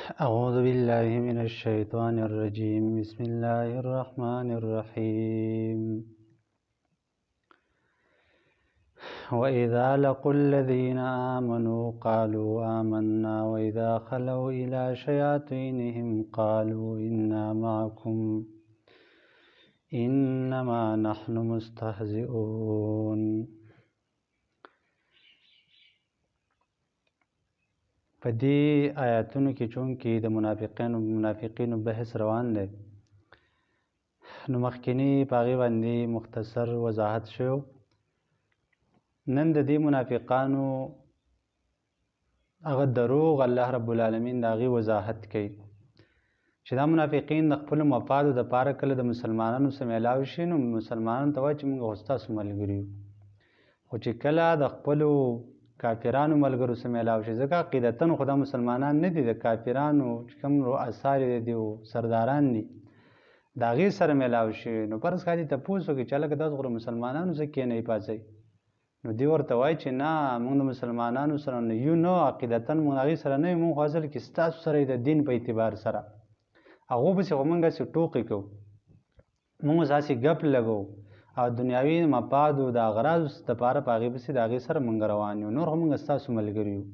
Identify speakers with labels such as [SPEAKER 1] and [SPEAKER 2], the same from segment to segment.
[SPEAKER 1] أعوذ بالله من الشيطان الرجيم بسم الله الرحمن الرحيم وإذا لقوا الذين آمنوا قالوا آمنا وإذا خلوا إلى شياطينهم قالوا إنا معكم إنما نحن مستهزئون. په دې آیاتونو کې چونکې د منافقینو بحث روان دی، نو مخکینی په هغې باندې مختصر وضاحت شو. نن د دې منافقانو هغه دروغ الله رب العالمین د هغې وضاحت کوي چې دا منافقین د خپلو مفادو دپاره کله د مسلمانانو سره میلاو شي نو مسلمانانو ته وایي چې موږ خو ستاسو ملګري یو، خو چې کله د خپلو کافرانو ملګرو سره میلاو شي، ځکه عقیدتاً خو دا مسلمانان نه دي، د کافرانو چې کوم رؤسا دي او سرداران دي د هغې سره میلاو شي، نو فرض کړه دې تپوس وکړي چې هلکه داسې خو مسلمانانو سره کښېنئ پاڅئ، نو دوی ورته وایي چې نه موږ د مسلمانانو سره نه یو، نه عقیدتاً موږ د هغې سره نه یو، موږ خو اصل کې ستاسو سره د دین په اعتبار سره هغو پسې خو موږ هسې ټوقې کوو، موږ اوس هسې ګپ لګو او دنیاوي مفادو د اغراضو دپاره په هغې پسې د هغې سره موږ روان یو، نور خو موږ ستاسو ملګري یو.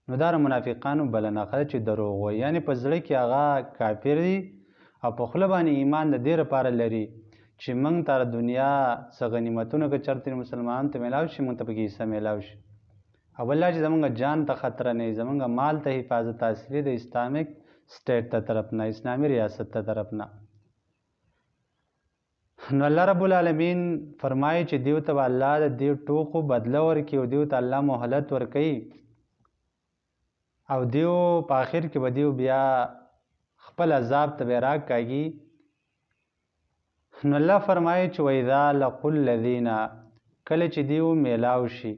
[SPEAKER 1] نو دا د منافقانو بله نښه ده چې دروغ وایي، یعنې په زړه کې هغه کافر دي او په خوله باندې ایمان د دې لپاره لري چې موږ ته د دنیا څه غنیمتونه که چېرته مسلمانانو ته میلاو شي موږ ته پکې حصه میلاو شي، او بل دا چې زموږ جان ته خطره نه وي، زموږ مال ته حفاظت حاصلي د اسلامیک سټیټ ته طرف نه، اسلامي ریاست ته طرف نه. نو الله رب العالمین فرمایي چې دیو ته به الله د دې ټوکو بدله ورکړي او دیو ته الله مهلت ورکوي او دیو په آخر کې به دیو بیا خپل عذاب ته به راکاږي. نو الله فرمایي چې وإذا لقوا الذین، کله چې دیو میلاو شي،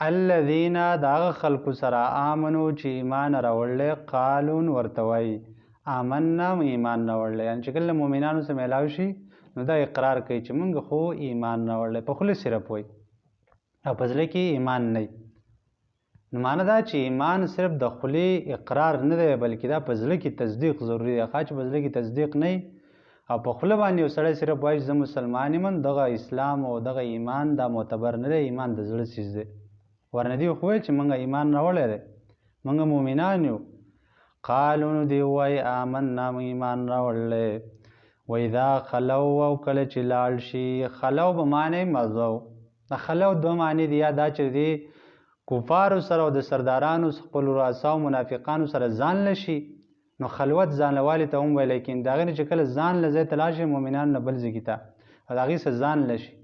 [SPEAKER 1] الذین د هغه خلکو سره آمنو چې ایمان راوړلی، قالون ورته وایي آمنا ایمان راوړلی، یعنې چې کله مؤمنانو سره میلاو شي نو دا اقرار کوي چې موږ خو ایمان راوړلی، په خوله صرف وایي او په زړه کې ایمان نه وي. نو معنی دا چې ایمان صرف د خولې اقرار نه دی بلکې دا په زړه کې تصدیق ضروري دی. ښه چې په زړه کې تصدیق نه وي او په خوله باندې یو سړی صرف وایي چې زه مسلمان یم، دغه اسلام او دغه ایمان دا معتبر نه دی، ایمان د زړه څیز دی. ورنه دوی خو ویل چې موږ ایمان راوړی دی، موږ مؤمنان یو. قالو نو دوی وایي آمنا موږ ایمان راوړلی. وإذا خلو، او کله چې لاړ شي، خلو به معنی مزو، د خلو دوه معنی دي، یا دا چې دی کفارو سره او د سردارانو خپلو رؤساو منافقانو سره ځان لشي نو خلوت ځان لوالي ته هم ویلی کېږي، د هغې نه چې کله ځان له ځای ته لاړ شي مؤمنانو نه بل ځای ته او د هغې سره ځان لشي.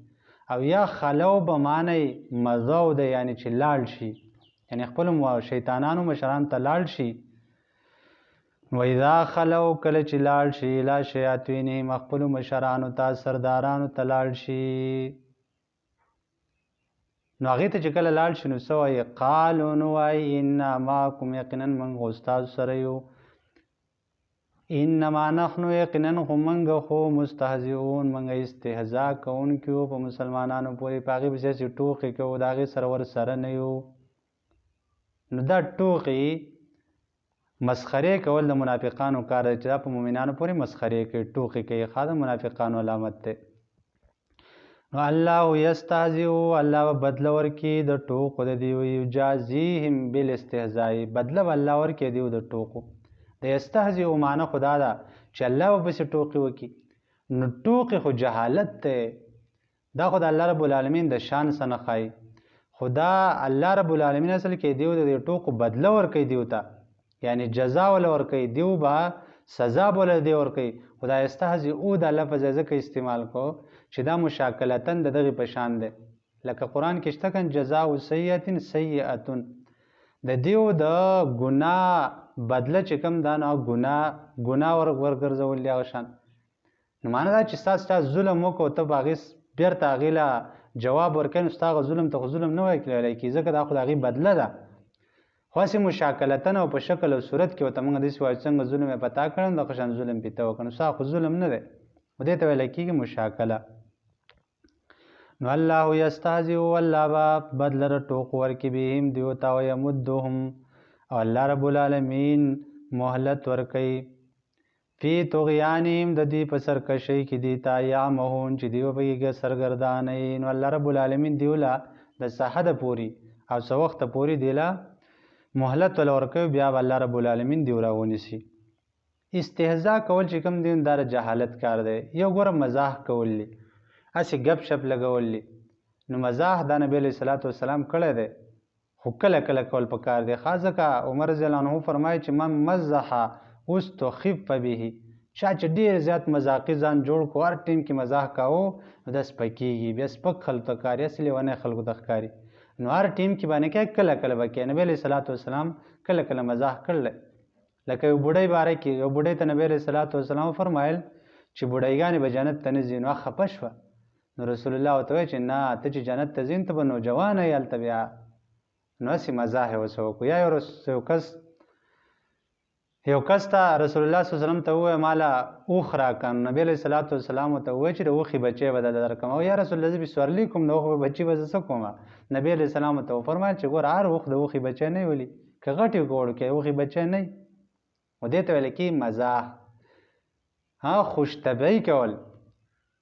[SPEAKER 1] او یا خلو به معنی مزو دی، یعنې چې لاړ شي، یعنې خپلو شیطانانو مشرانو ته لاړ شي. وإذا خلو، کله چې لاړ شي، الی شیاطینهم خپلو مشرانو ته سردارانو ته لاړ شي، نو هغې ته چې کله لاړ شي نو څه وایي؟ قالو نو وایي انا معکم، یقینا موږ خو ستاسو سره یو، انما نحنو یقینا خو موږ خو مستهزئون، موږ استهزا کوونکي یو په مسلمانانو پورې، په هغې پسې هسې ټوقې کوو، د هغې سره ورسره نه یو. نو دا ټوقې مسخرې کول د منافقانو کار دی چې دا په مؤمنانو پورې مسخرې کوي، ټوقې کوي، ښه د منافقانو علامت دی. نو الله یستهزئ، الله به بدله ورکړي د ټوکو د دیو، یجازیهم بالاستهزاء، بدله به الله ورکړي دیو د ټوکو. د یستهزئ معنی خو دا ده چې الله به پسې ټوکې وکړي، نو ټوکې خو جهالت دی، دا خو د الله رب العالمین د شان څه نه ښایي، خو دا الله رب العالمین اصل کې دیو د دې ټوکو بدله ورکوي دیو ته، یعنی جزا وله ورکوي، دیو به سزا به وله دی ورکوي. خو دا یستهزئ د لفظ ځکه استعمال کو چې دا مشاکلتاً د دغې په شان دی، لکه قرآن کې شته کنه جزاء سیئة سیئة، د دیو د ګناه بدله چې کوم دا نه ګناه ورګرځول دی هغه شان. نو معنی دا چې ستا ظلم وکړو ته به هغې بېرته هغې له جواب ورکوي، نو ستا هغه ظلم ته خو ظلم نه ویلی کېږي، ځکه دا خو د هغې بدله ده، خو هسې مشاکلتاً او په شکل او صورت کې ورته موږ داسې وایو څنګه ظلم یې په تا کړی نو دغه شان ظلم پې ته وکړه، نو ستا خو ظلم نه دی، خو دې ته ویلی کېږي مشاکله. نو الله یستهزئ، الله به بدله ټوق ورکړي بهم دیو ته، ویمدهم او الله رب العالمین مهلت ورکوي فی طغیانهم د دې په سرکشۍ کې دي تا یعمهون چې دوی به سرګردانوي نو الله رب العالمین دیوله د څه حده پورې او څه وخته پورې دیله مهلت ولا ورکوي بیا به الله رب العالمین دیو راونیسي استهزاء کول چې کوم دی دا د جهالت کار دی یو ګوره مزاح کول دي هسې ګپ شپ لګول دي نو مزاح دا نبی علیه صلات وسلام کړی دی خو کله کله کول پکار دی خاص ځکه عمر رضی الله عنه فرمایي چې من مزح استخف به چا چې ډېر زیات مذاقي ځان جوړ کړو هر ټیم کې مزاح کاوه نو دا سپکېږي بیا سپک خلکو ته ښکاري هسې لیونی خلکو ته ښکاري نو هر ټیم کې باندې کې کله کله به کې نبی علیه صلات وسلام کله کله مزاح کړلی لکه یو بوډۍ باره کې یو بوډۍ ته نبی علیه صلات وسلام فرمایل چې بوډۍ به جنت ته نه ځي نو خفه شوه نو رسول الله ورته وایي چې نه ته چې جنت ته ځې ته به نوجوانه یې هلته بیا نو هسې مزاح یې ورسره وکړو یا یو کس ته رسول الله صلی الله علیه وسلم ته ووایه ماله اوښ راکړه نو نبي علیه صلات وسلام ورته ووایي چې د اوښې بچی به درته درکړم او یا رسول الله زه به سورلي کوم د اوښ بچي به زه څه کوم نبي علیه السلام ورته وفرمایل چې ګوره هر اوښ د اوښې بچی نه ولي که غټ یې که وړوکی اوښې بچی نه وي نو دې ته ویل کېږي مزاح خوشطبعي کول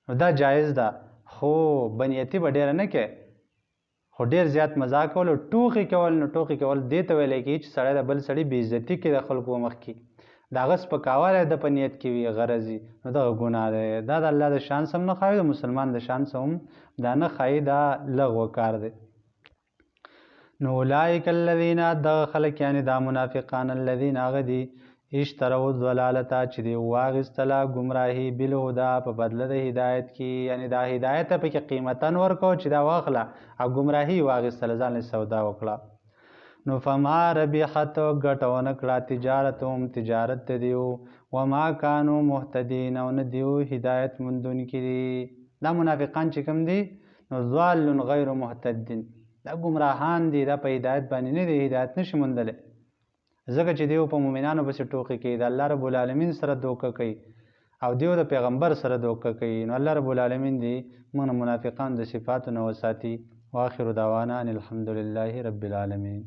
[SPEAKER 1] نو دا جایز ده خو بنیتي به ډېره نه کوې خو ډېر زیات مزاح کول او ټوکې کول نو ټوکې کول دې ته ویلی کېږي چې سړی د بل سړي بېعزتي کوي د خلکو په مخ کې د هغه سپکاوالی د په نیت کې وي غرض وي نو دغه ګناه دی دا د الله د شان سم نه ښایي د مسلمان د شان سم دا نه ښایي دا لغوه کار دی نو اولئک الذین دغه خلک یعنې دا منافقان الذین هغه دي اشتروا الضلالته چې دوی واخیستله ګمراهي بالهدا په بدله د هدایت کې یعنې دا هدایت ته پکې قیمتاً ورکړو چې دا واخله او ګمراهي واخیستله ځان یې سودا وکړه نو فما ربحت ګټه ونه کړه تجارتهم تجارت د دیو وما کانو مهتدین او نه دیو هدایت موندونکي دي دا منافقان چې کوم دي نو ضال غیر مهتدین دا ګمراهان دي دا په هدایت باندې نه دي هدایت نشي موندلی ځکه چې دیو په مؤمنانو پسې ټوکې کوي د الله رب العالمین سره دوکه کوي او دیو د پیغمبر سره دوکه کوي نو الله رب العالمین دی موږ منافقان د صفاتو نه وساتي واخر دعوانا ان الحمد لله رب العالمین